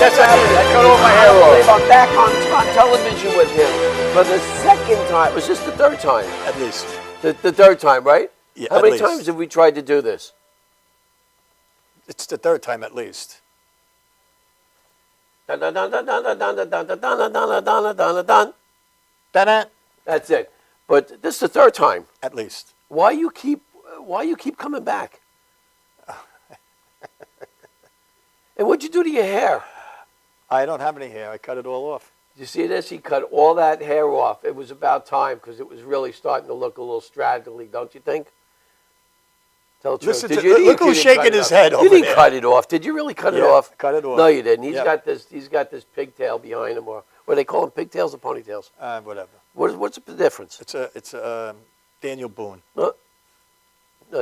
That's happening. I cut all my hair off. I'm back on television with him for the second time. Was this the third time? At least. The third time, right? Yeah, How many times have we tried to do this? It's the third time at least. Dun, dun, dun, dun, dun, dun, dun, dun, dun, dun, dun, dun, dun, dun. Da-da. That's it. But this is the third time. At least. Why you keep coming back? And what'd you do to your hair? I don't have any hair. I cut it all off. You see this? He cut all that hair off. It was about time because it was really starting to look a little straggly, don't you think? Tell the truth. Look who's shaking his head over there. You didn't cut it off. Did you really cut it off? Cut it off. No, you didn't. He's got this pigtail behind him, or what do they call them, pigtails or ponytails? Whatever. What's the difference? It's Daniel Boone. No,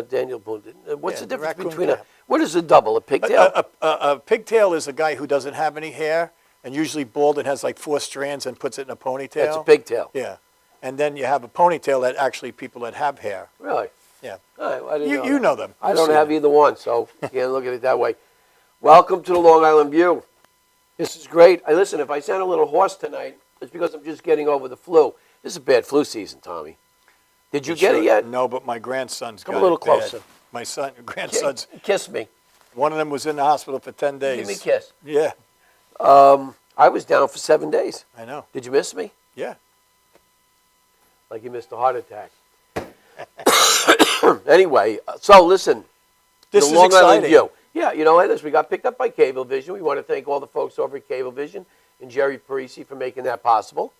Daniel Boone. What's the difference between cap. what is a double? A pigtail? A pigtail is a guy who doesn't have any hair and usually bald and has like 4 strands and puts it in a ponytail. That's a pigtail. Yeah. And then you have a ponytail that actually people that have hair. Really? Yeah. I didn't You know them. I don't have either one, so you can't look at it that way. Welcome to the Long Island View. This is great. Listen, if I sound a little hoarse tonight, it's because I'm just getting over the flu. This is a bad flu season, Tommy. Did you get it yet? No, but my grandson's got it. Come a little closer. My grandson's. Kiss me. One of them was in the hospital for 10 days. Give me a kiss. Yeah. I was down for 7 days. I know. Did you miss me? Yeah. Like you missed a heart attack. Anyway, so listen. This the is Long exciting. Island View. Yeah, you know, listen, we got picked up by Cablevision. We want to thank all the folks over at Cablevision and Jerry Parisi for making that possible.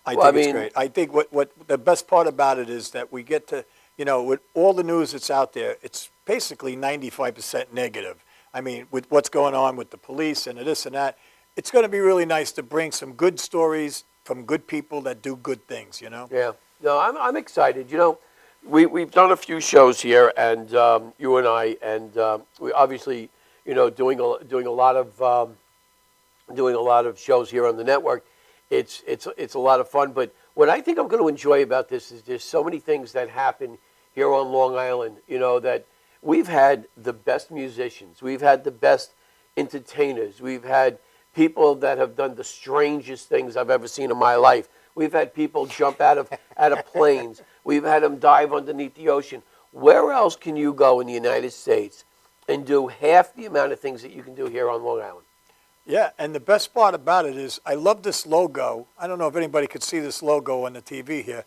I think it's great. I think what the best part about it is that we get to, you know, with all the news that's out there, it's basically 95% negative. I mean, with what's going on with the police and this and that, it's going to be really nice to bring some good stories from good people that do good things, you know? Yeah. No, I'm excited. You know, we've done a few shows here, and you and I, and we obviously, you know, doing a lot of shows here on the network. It's a lot of fun. But what I think I'm going to enjoy about this is there's so many things that happen here on Long Island. You know, that we've had the best musicians, we've had the best entertainers, we've had people that have done the strangest things I've ever seen in my life. We've had people jump out of planes. We've had them dive underneath the ocean. Where else can you go in the United States and do half the amount of things that you can do here on Long Island? Yeah, and the best part about it is I love this logo. I don't know if anybody could see this logo on the TV here,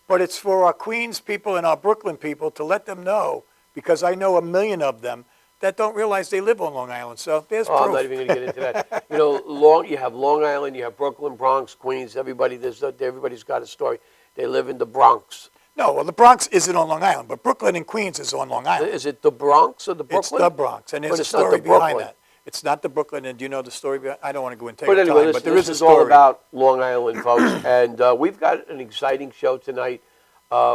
but it's for our Queens people and our Brooklyn people to let them know, because I know a million of them that don't realize they live on Long Island. So there's proof. I'm not even going to get into that. You know, you have Long Island, you have Brooklyn, Bronx, Queens. Everybody's got a story. They live in the Bronx. No, well, the Bronx isn't on Long Island, but Brooklyn and Queens is on Long Island. Is it the Bronx or the Brooklyn? It's the Bronx, and there's a story behind that. It's not the Brooklyn, and do you know the story behind? I don't want to go into it. But anyway, time, but there is a this is story. all about Long Island, folks, and we've got an exciting show tonight.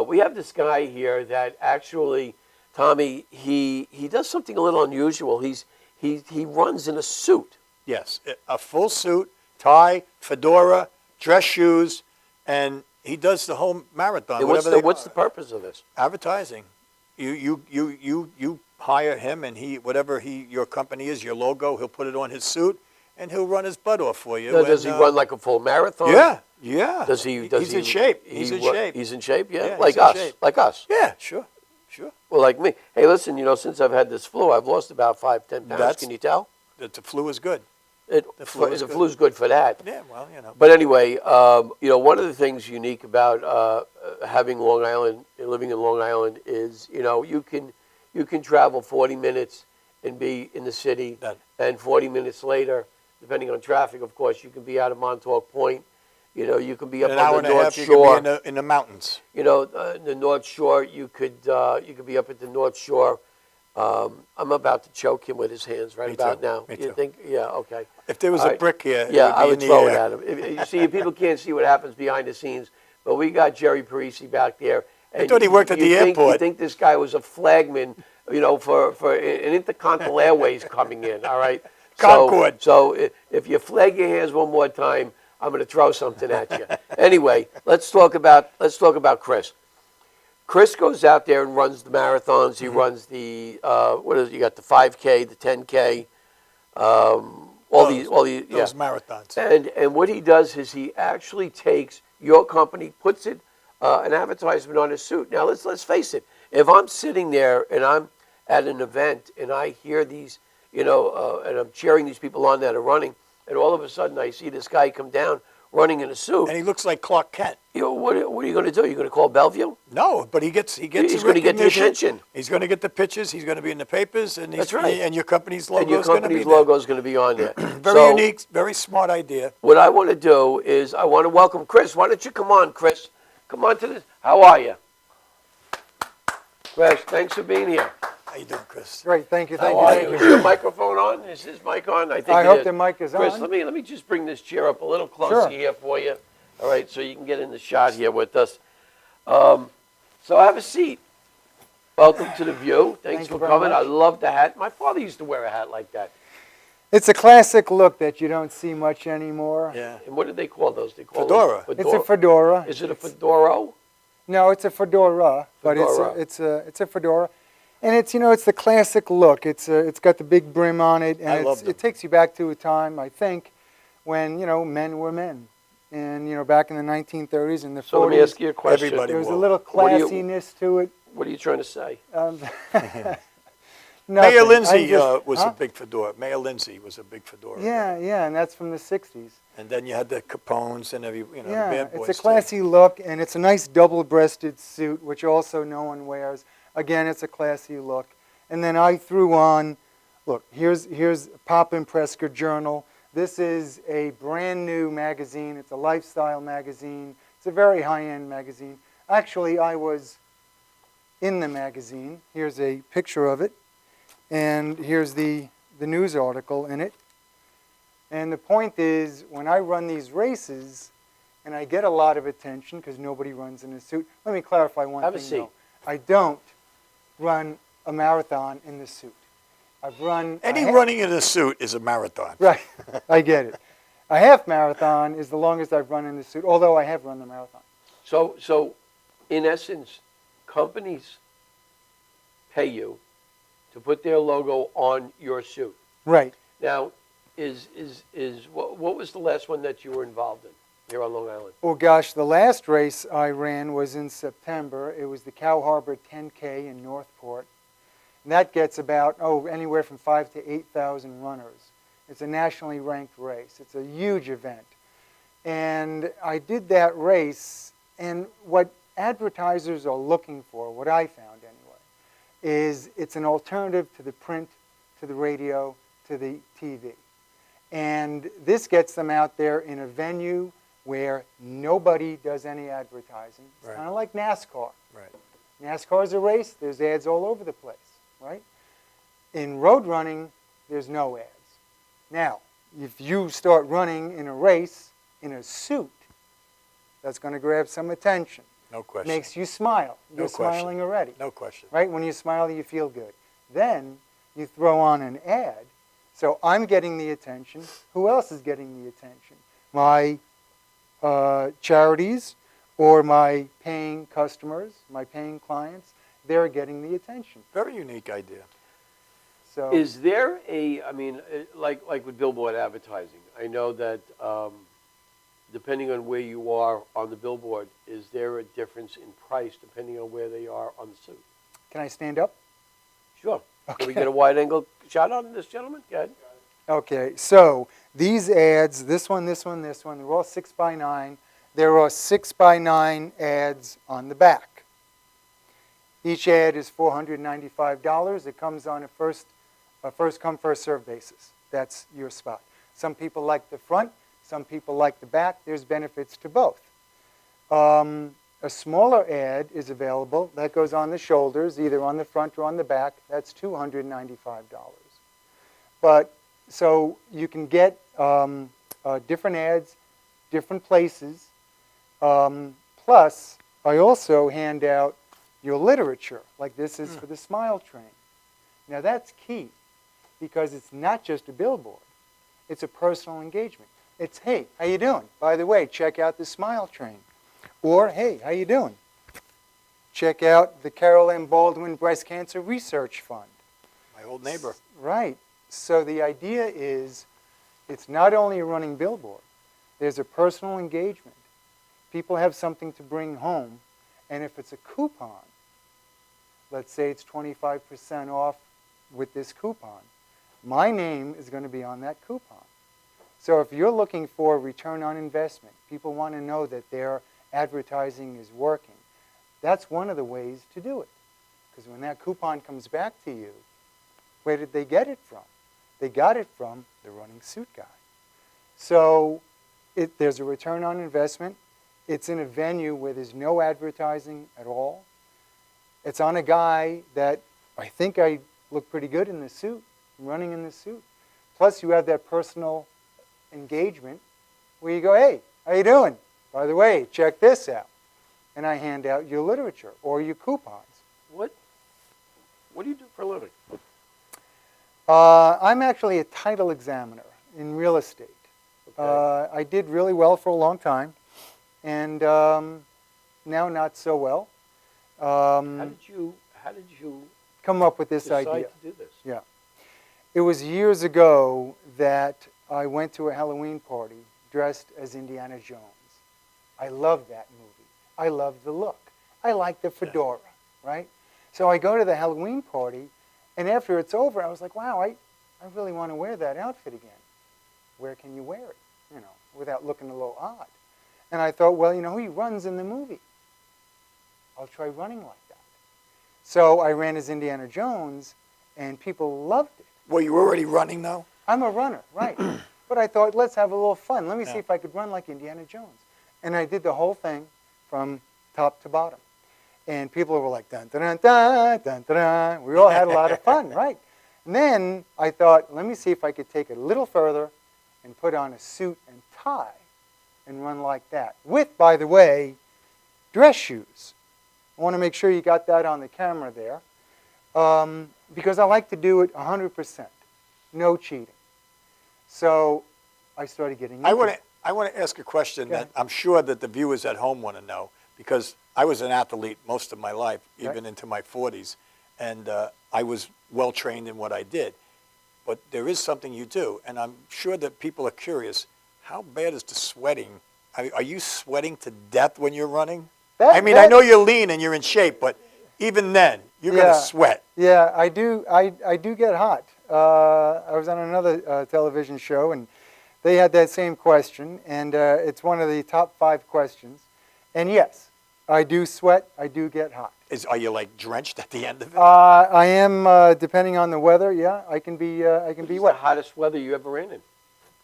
We have this guy here that actually, Tommy, he does something a little unusual. He runs in a suit. Yes, a full suit, tie, fedora, dress shoes, and he does the whole marathon. And what's the purpose of this? Advertising. You hire him, and your company is, your logo, he'll put it on his suit, and he'll run his butt off for you. Now, does he run like a full marathon? Yeah. He's in shape. He's in shape. He's in shape, yeah? Yeah, like us. Like us. Yeah, sure. Well, like me. Hey, listen, you know, since I've had this flu, I've lost about 5-10 pounds. Can you tell? The flu is good. The flu's good for that. Yeah, well, you know. But anyway, you know, one of the things unique about having Long Island, living in Long Island, is, you know, you can travel 40 minutes and be in the city, and 40 minutes later, depending on traffic, of course, you can be out of Montauk Point. You know, you can be up on the North Shore. You can be in the mountains. You know, the North Shore. You could be up at the North Shore. I'm about to choke him with his hands right about now. Me You too. think? Yeah, okay. If there was a brick here, yeah, I would throw it air. at him. You see, people can't see what happens behind the scenes, but we got Jerry Parisi back there. I thought he worked at the airport. You think this guy was a flagman, you know, for an Intercontinental Airways coming in, all right? Concord. So if you flag your hands one more time, I'm going to throw something at you. Anyway, let's talk about Chris. Chris goes out there and runs the marathons. He runs the you got the 5K, the 10K, all those marathons. And what he does is he actually takes your company, puts it an advertisement on his suit. Now let's face it. If I'm sitting there and I'm at an event and I hear these, and I'm cheering these people on that are running, and all of a sudden I see this guy come down running in a suit. And he looks like Clark Kent. What are you going to do? You're going to call Bellevue? No, but he gets He's going to get the attention. He's going to get the pictures. He's going to be in the papers, and That's right. And your company's logo And your is going to be company's there. logo is going to be on there. Very unique, very smart idea. What I want to do is I want to welcome Chris. Why don't you come on, Chris? Come on to this. How are you? Chris, thanks for being here. How you doing, Chris? Great, thank you, How thank are you, you? thank Is you. your microphone on? Is his mic on? I think I it hope is. the mic is Chris, on. let me just bring this chair up a little closer Sure. here for you. All right, so you can get in the shot here with us. So have a seat. Welcome to the View. Thanks Thank for you very coming. I much. love the hat. My father used to wear a hat like that. It's a classic look that you don't see much anymore. Yeah. And what did they call those? They call Fedora. them It's a fedora. Is it a fedora? No, it's a fedora, but Fedora. it's a fedora, and it's it's the classic look. It's got the big brim on it, and I love them. it takes you back to a time, I think, when men were men, and back in the 1930s and the 40s. So let me ask you a question. Everybody There was a will. little What do you- classiness to it. What are you trying to say? Mayor Nothing. Lindsay I just- was huh? a big fedora. Mayor Lindsay was a big fedora. Yeah, and that's from the 60s. And then you had the Capones and the Yeah, bad boys. it's a classy look, and it's a nice double-breasted suit, which also no one wears. Again, it's a classy look. And then I threw on, look, here's Poppin' Presker Journal. This is a brand new magazine. It's a lifestyle magazine. It's a very high-end magazine. Actually, I was in the magazine. Here's a picture of it, and here's the news article in it. And the point is, when I run these races, and I get a lot of attention because nobody runs in a suit. Let me clarify one Have a thing, seat. though. I don't run a marathon in the suit. I've run... Any running in a suit is a marathon. Right, I get it. A half marathon is the longest I've run in the suit, although I have run the marathon. So in essence, companies pay you to put their logo on your suit. Right. Now, what was the last one that you were involved in here on Long Island? Oh gosh, the last race I ran was in September. It was the Cow Harbor 10K in Northport. And that gets about, anywhere from 5,000 to 8,000 runners. It's a nationally ranked race. It's a huge event. And I did that race, and what advertisers are looking for, what I found anyway, is it's an alternative to the print, to the radio, to the TV. And this gets them out there in a venue where nobody does any advertising. It's Right. kind of like NASCAR. Right. NASCAR's a race, there's ads all over the place, right? In road running, there's no ads. Now, if you start running in a race in a suit, that's going to grab some attention. No question. Makes you smile. No You're question. smiling already. No question. Right? When you smile, you feel good. Then you throw on an ad. So I'm getting the attention. Who else is getting the attention? My charities or my paying customers, my paying clients, they're getting the attention. Very unique idea. So Is there like with billboard advertising, I know that depending on where you are on the billboard, is there a difference in price depending on where they are on the suit? can I stand up? Sure. Can we Okay. get a wide angle shot on this gentleman? Go ahead. Okay, so these ads, this one, this one, this one, they're all 6x9. There are 6x9 ads on the back. Each ad is $495. It comes on a first come, first serve basis. That's your spot. Some people like the front, some people like the back. There's benefits to both. A smaller ad is available. That goes on the shoulders, either on the front or on the back. That's $295. But so you can get different ads, different places. Plus, I also hand out your literature, like this is for the Smile Train. Now that's key, because it's not just a billboard. It's a personal engagement. It's, hey, how you doing? By the way, check out the Smile Train. Or, hey, how you doing? Check out the Carol M. Baldwin Breast Cancer Research Fund. My old neighbor. Right. So the idea is It's not only a running billboard. There's a personal engagement. People have something to bring home, and if it's a coupon, let's say it's 25% off with this coupon, my name is going to be on that coupon. So if you're looking for a return on investment, people want to know that their advertising is working, that's one of the ways to do it. Because when that coupon comes back to you, where did they get it from? They got it from the running suit guy. So there's a return on investment. It's in a venue where there's no advertising at all. It's on a guy that I think I look pretty good in the suit, running in the suit. Plus you have that personal engagement where you go, hey, how you doing? By the way, check this out. And I hand out your literature or your coupons. What do you do for a living? I'm actually a title examiner in real estate. Okay. I did really well for a long time, and now not so well. How did you Come up with this decide idea? to do this? Yeah. It was years ago that I went to a Halloween party dressed as Indiana Jones. I loved that movie. I loved the look. I liked the fedora, right? So I go to the Halloween party, and after it's over, I was like, wow, I really want to wear that outfit again. Where can you wear it, without looking a little odd? And I thought, well, he runs in the movie. I'll try running like that. So I ran as Indiana Jones, and people loved it. Were you already running, though? I'm a runner, right. But I thought, let's have a little fun. Let me see if I could run like Indiana Jones. And I did the whole thing from top to bottom. And people were like, dun, dun, dun, dun, dun, dun, dun. We all had a lot of fun, right? And then I thought, let me see if I could take it a little further and put on a suit and tie and run like that. With, by the way, dress shoes. I want to make sure you got that on the camera there. Because I like to do it 100%. No cheating. So I started getting into it. I want to ask a question Go ahead. that I'm sure that the viewers at home want to know, because I was an athlete most of my life, Okay. even into my 40s, and I was well trained in what I did. But there is something you do, and I'm sure that people are curious. How bad is the sweating? Are you sweating to death when you're running? I know you're lean and you're in shape, but even then, you're going to sweat. Yeah, I do. I do get hot. I was on another television show, and they had that same question, and it's one of the top 5 questions. And yes, I do sweat. I do get hot. Are you like drenched at the end of it? I am, depending on the weather. Yeah, I can be. I can be What's wet. the hottest weather you ever ran in?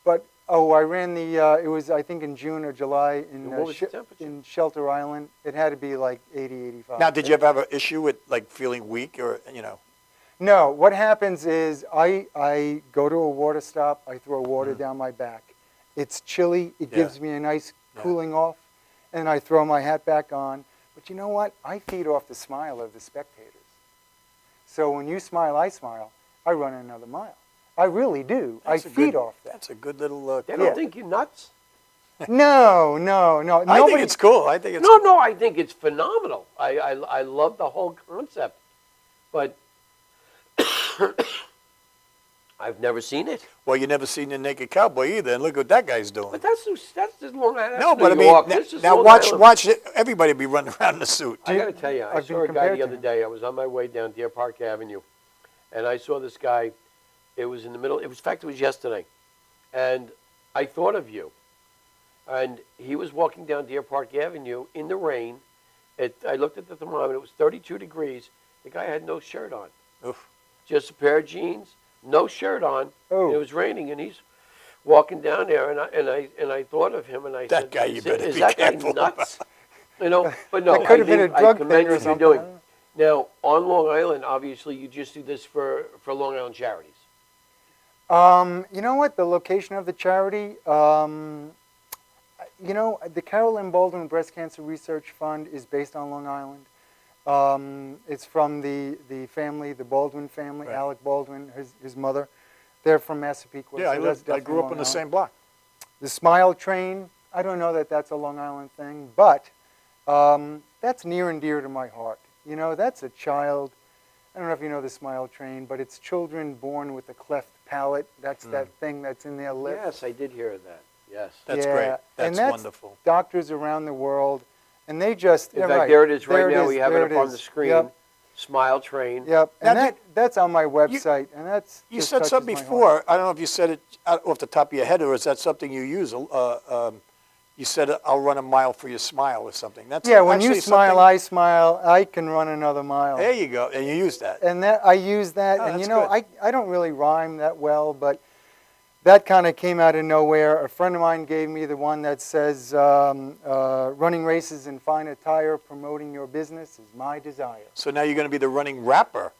But I ran the. It was I think in June or July in What was the temperature? in Shelter Island. It had to be like 80, 85. Now, did you ever have an issue with like feeling weak or No, what happens is I go to a water stop, I throw water down my back. It's chilly, it gives me a nice cooling off, and I throw my hat back on. But you know what? I feed off the smile of the spectators. So when you smile, I run another mile. I really do. I feed off that. That's a good little. They don't think you're nuts. No. I think it's cool. I think it's No, I think it's phenomenal. I love the whole concept, but I've never seen it. Well, you never seen the naked cowboy either, and look what that guy's doing. But that's just Long Island. No, that's but I New mean, York. This is now Long watch Island. everybody be running around in a suit. I got to tell you, I I've been saw a guy compared the to other him. day. I was on my way down Deer Park Avenue, and I saw this guy. It was in the middle. In fact, it was yesterday, and I thought of you. And he was walking down Deer Park Avenue in the rain. I looked at the thermometer. It was 32 degrees. The guy had no shirt on, Oof. just a pair of jeans, no shirt on. Oh. And it was raining, and he's walking down there, and I thought of him, and I That said, guy you better is be that guy careful nuts? But no. That could have been a drug I commend thing or what you're something. doing. Now, on Long Island, obviously, you just do this for Long Island charities. You know what? The location of the charity, the Carol M. Baldwin Breast Cancer Research Fund is based on Long Island. It's from the family, the Baldwin family, Right. Alec Baldwin, his mother. They're from Massapequa. Yeah, so that's I grew up definitely on the Long same Island. block. The Smile Train, I don't know that that's a Long Island thing, but that's near and dear to my heart. That's a child. I don't know if you know the Smile Train, but it's children born with a cleft palate. That's that thing that's in their lip. Yes, I did hear of that. Yes. That's Yeah, great. and That's wonderful. Doctors around the world, and they just In yeah, fact, right. there it is There right now. We have there it up on the is. screen. Yep. Smile Train. Yep, and Now, that's on my website, and that's You just said touches something my heart. before. I don't know if you said it off the top of your head, or is that something you use? You said, "I'll run a mile for your smile" or something. That's Yeah, when you actually smile, something- I smile. I can run another mile. There you go, and you use that. And that I use that, Oh, and you that's know, good. I don't really rhyme that well, but that kind of came out of nowhere. A friend of mine gave me the one that says, "Running races in fine attire, promoting your business is my desire." So now you're going to be the running rapper.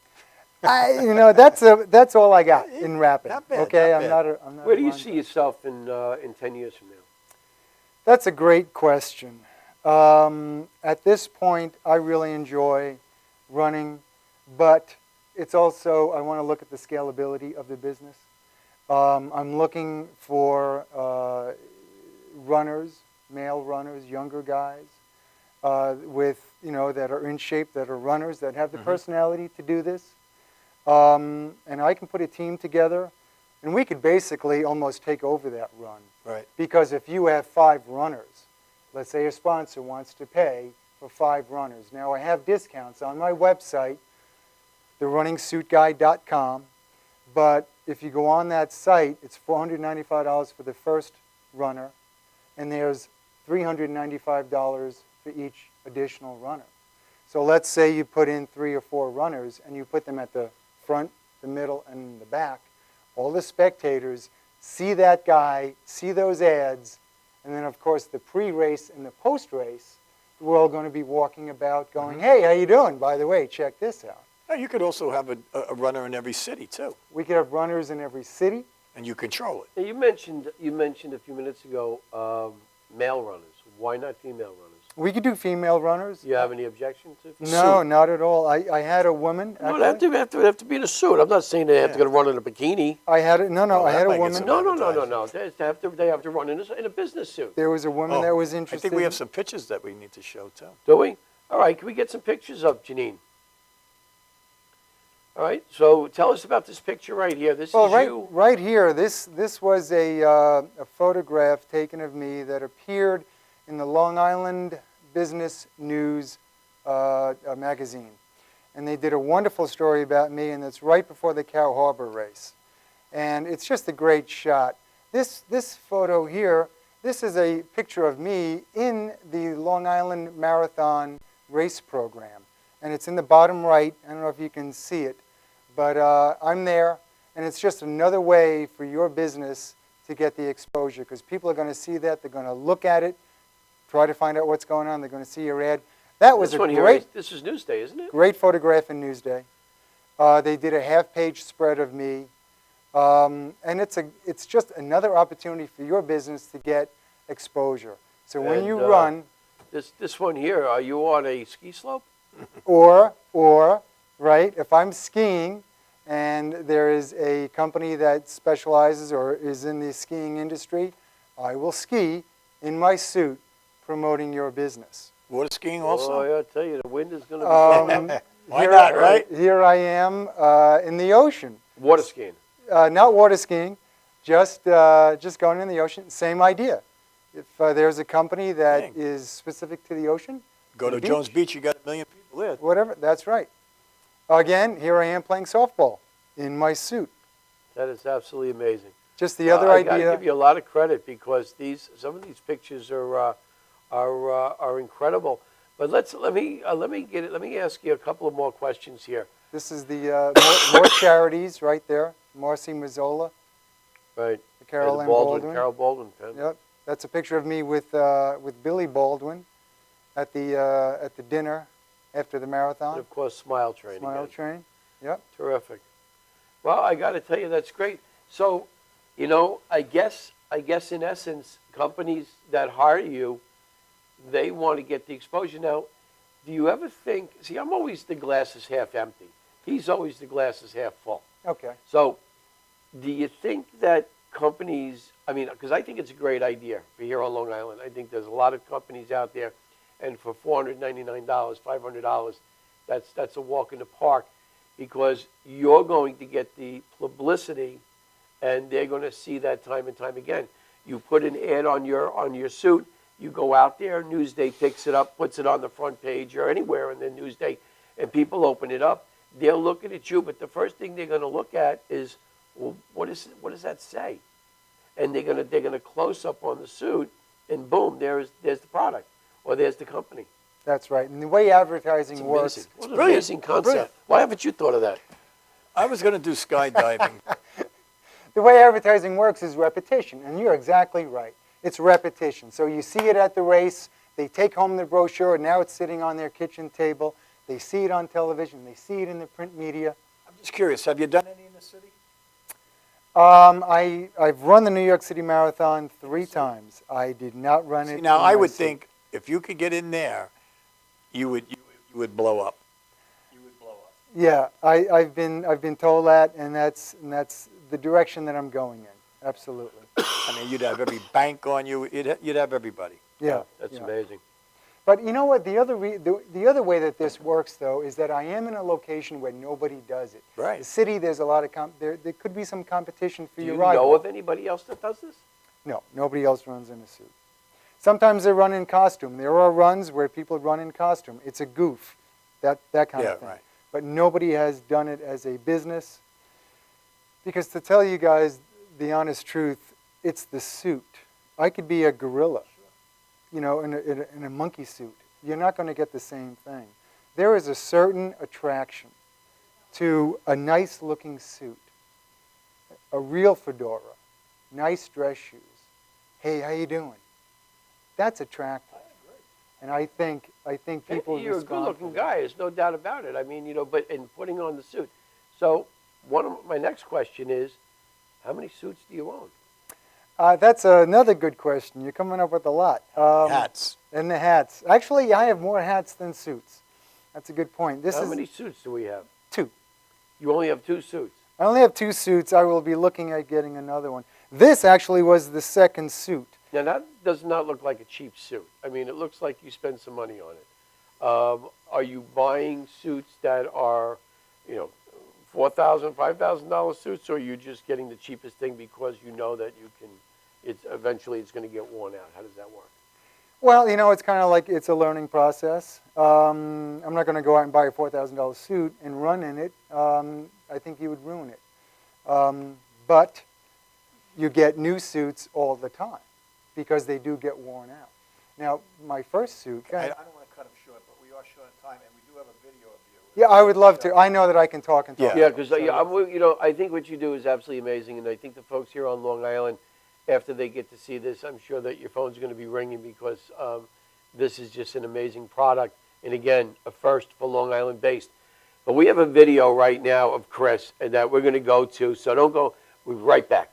You know, that's all I got in rapping. Not bad, Okay, not bad. I'm not. Where a do you rhyme see yourself in 10 years from now? That's a great question. At this point, I really enjoy running, but it's also, I want to look at the scalability of the business. I'm looking for runners, male runners, younger guys, with, you know, that are in shape, that are runners, that have the personality to do this. And I can put a team together, and we could basically almost take over that run. Right. Because if you have 5 runners, let's say a sponsor wants to pay for 5 runners. Now I have discounts on my website, therunningsuitguy.com, but if you go on that site, it's $495 for the first runner, and there's $395 for each additional runner. So let's say you put in 3 or 4 runners, and you put them at the front, the middle, and the back. All the spectators see that guy, see those ads, and then, of course, the pre-race and the post-race, we're all going to be walking about going, "Hey, how you doing? By the way, check this out." Now, you could also have a runner in every city, too, We could have runners in every city. and you control it. Now, you mentioned a few minutes ago male runners. Why not female runners? We could do female runners. Do you have any objection to? No, not at all. I had a woman. No, they have to be in a suit. I'm not saying they have to run in a bikini. I had a, no, no. Oh, I that had a might get woman. some- No. They have to run in a business suit. There was a woman that was I interested. think we have some pictures that we need to show, too. Do we? All right. Can we get some pictures of Janine? All right. So tell us about this picture right here. This Well, is you. right here. This was a photograph taken of me that appeared in the Long Island Business News magazine, and they did a wonderful story about me, and it's right before the Cow Harbor race, and it's just a great shot. This photo here, this is a picture of me in the Long Island Marathon race program, and it's in the bottom right. I don't know if you can see it, but I'm there, and it's just another way for your business to get the exposure, because people are going to see that, they're going to look at it, try to find out what's going on, they're going to see your ad. That was This a one here. great, This is Newsday, isn't it? great photograph in Newsday. They did a half-page spread of me, and it's just another opportunity for your business to get exposure. So when And, you run, This one here. Are you on a ski slope? or right, if I'm skiing and there is a company that specializes or is in the skiing industry, I will ski in my suit promoting your business. Water skiing also? Oh, yeah, I tell you, the wind is going to be Why not, right? Here I am in the ocean. water skiing. Not water skiing, just going in the ocean. Same idea. If there's a company that Dang. is specific to the ocean, Go to the Jones Beach, you got 1 million people there. whatever, that's right. Again, here I am playing softball in my suit. That is absolutely amazing. Just the other I gotta idea. give you a lot of credit because some of these pictures are incredible. But let me ask you a couple of more questions here. This is the more charities right there. Marcy Mazzola, Right. the Carolyn Baldwin. Carol Baldwin pen. Yep, that's a picture of me with Billy Baldwin at the dinner after the And marathon. of course, Smile Train. Smile again. train. Yep. Terrific. Well, I got to tell you, that's great. So, you know, I guess in essence, companies that hire you, they want to get the exposure. Now, do you ever think? See, I'm always the glass is half empty. He's always the glass is half full. Okay. So, do you think that companies? I mean, because I think it's a great idea for here on Long Island. I think there's a lot of companies out there, and for $499, $500, that's a walk in the park, because you're going to get the publicity and they're going to see that time and time again. You put an ad on your suit, you go out there, Newsday picks it up, puts it on the front page or anywhere in the Newsday, and people open it up. They're looking at you, but the first thing they're going to look at is, well, what does that say? And they're gonna close up on the suit, and boom, there's the product, or there's the company. That's right. And the way advertising works, What an amazing concept. Brilliant. Why haven't you thought of that? I was going to do skydiving. the way advertising works is repetition, and you're exactly right. It's repetition. So you see it at the race, they take home the brochure, and now it's sitting on their kitchen table. They see it on television, they see it in the print media. I'm just curious, have you done any in the city? I've run the New York City Marathon 3 times. I did not run it. Now, in I my would suit. think if you could get in there, you would blow up. You would blow up. Yeah, I've been told that, and that's the direction that I'm going in. Absolutely. I mean, you'd have every bank on you. You'd have everybody. Yeah, That's yeah. amazing. But you know what? The other way that this works, though, is that I am in a location where nobody does it. Right. The city, there's a lot of there could be some competition for Do your you rival. know of anybody else that does this? No, nobody else runs in a suit. Sometimes they run in costume. There are runs where people run in costume. It's a goof, that kind of thing. Right. But nobody has done it as a business. Because to tell you guys the honest truth, it's the suit. I could be a gorilla, you know, in a monkey suit. You're not going to get the same thing. There is a certain attraction to a nice-looking suit, a real fedora, nice dress shoes. Hey, how you doing? That's attractive. And I think people You're a respond good-looking to that. guy. There's no doubt about it. I mean, you know, but in putting on the suit. So one of my next question is, how many suits do you own? That's another good question. You're coming up with a lot. Hats. And the hats. Actually, I have more hats than suits. That's a good point. How many suits do we have? 2. You only have 2 suits. I only have 2 suits. I will be looking at getting another one. This actually was the second suit. Now, that does not look like a cheap suit. I mean, it looks like you spend some money on it. Are you buying suits that are, you know, $4,000, $5,000 suits, or are you just getting the cheapest thing because you know that you can, eventually it's going to get worn out? How does that work? Well, you know, it's kind of like it's a learning process. I'm not going to go out and buy a $4,000 suit and run in it. I think you would ruin it. But you get new suits all the time because they do get worn out. Now, my first suit... I don't want to cut him short, but we are short on time, and we do have a video of you. Yeah, I would love to. I know that I can talk and talk. Yeah, because you know, I think what you do is absolutely amazing, and I think the folks here on Long Island, after they get to see this, I'm sure that your phone's going to be ringing because this is just an amazing product, and again, a first for Long Island based. But we have a video right now of Chris, and that we're going to go to, so don't go. We'll be right back.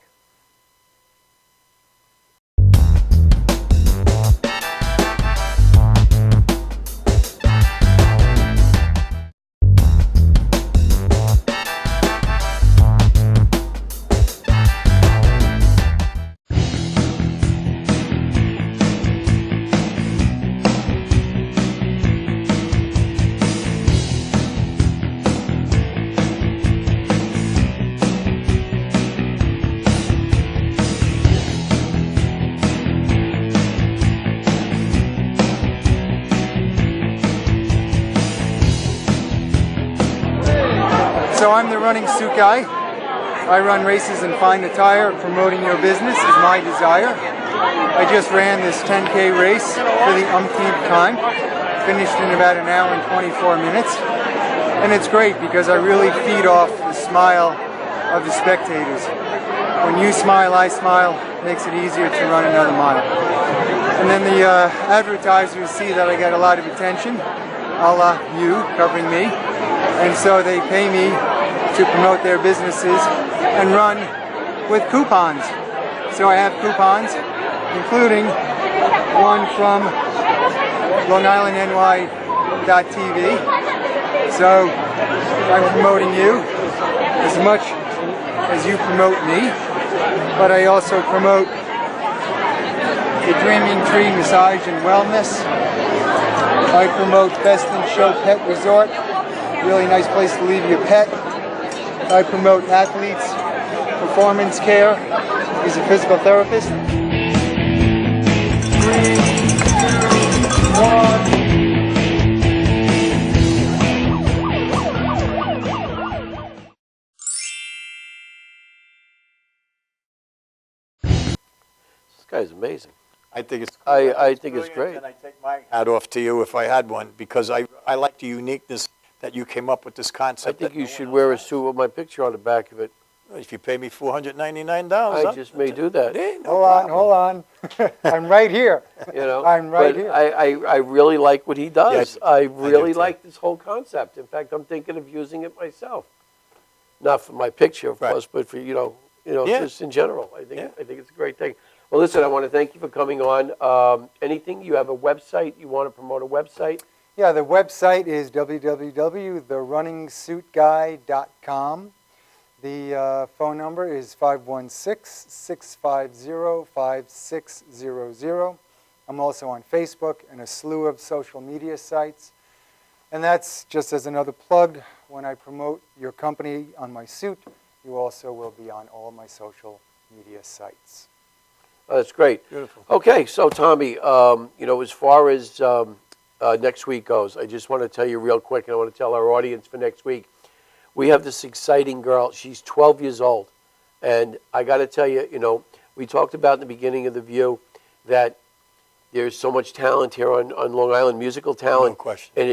So I'm the running suit guy. I run races and find the tire. Promoting your business is my desire. I just ran this 10K race for the umpteenth time. Finished in about an hour and 24 minutes. And it's great because I really feed off the smile of the spectators. When you smile, I smile. Makes it easier to run another mile. And then the advertisers see that I get a lot of attention, a la you covering me. And so they pay me to promote their businesses and run with coupons. So I have coupons, including one from LongIslandNY.TV. So I'm promoting you as much as you promote me, but I also promote the Dreaming Tree Massage and Wellness. I promote Best in Show Pet Resort. Really nice place to leave your pet. I promote athletes Performance Care. He's a physical therapist. 3, 2, 1. This guy's amazing. I think it's I think it's brilliant, great. and I take my hat off to you if I had one, because I like the uniqueness that you came up with this I concept. think that you no should one wear a else has. suit with my picture on the back of it. If you pay me $499, I just may do that. no problem. Hold on. I'm right here. You know, I'm right but here. I really like what he does. Yeah, I really too. like this whole concept. In fact, I'm thinking of using it myself. Not for my picture, of Right. course, but for Yeah. just in general. I think Yeah. it's a great thing. Well, listen, I want to thank you for coming on. Anything? You have a website? You want to promote a website? Yeah, the website is www.therunningsuitguy.com. The phone number is 516-650-5600. I'm also on Facebook and a slew of social media sites. And that's just as another plug. When I promote your company on my suit, you also will be on all my social media sites. Oh, that's great. Beautiful. Okay, so Tommy, as far as next week goes, I just want to tell you real quick, and I want to tell our audience for next week, we have this exciting girl. She's 12 years old, and I got to tell you, we talked about in the beginning of the View that there's so much talent here on Long Island, musical talent. No question. And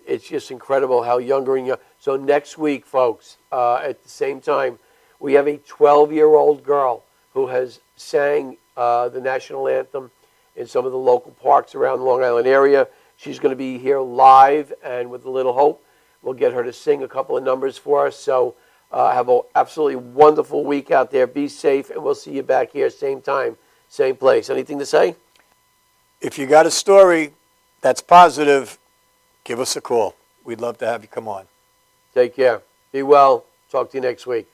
it's just incredible how younger and young. So next week, folks, at the same time, we have a 12-year-old girl who has sang the national anthem in some of the local parks around the Long Island area. She's going to be here live, and with a little hope, we'll get her to sing a couple of numbers for us. So have an absolutely wonderful week out there. Be safe, and we'll see you back here same time, same place. Anything to say? If you got a story that's positive, give us a call. We'd love to have you come on. Take care. Be well. Talk to you next week.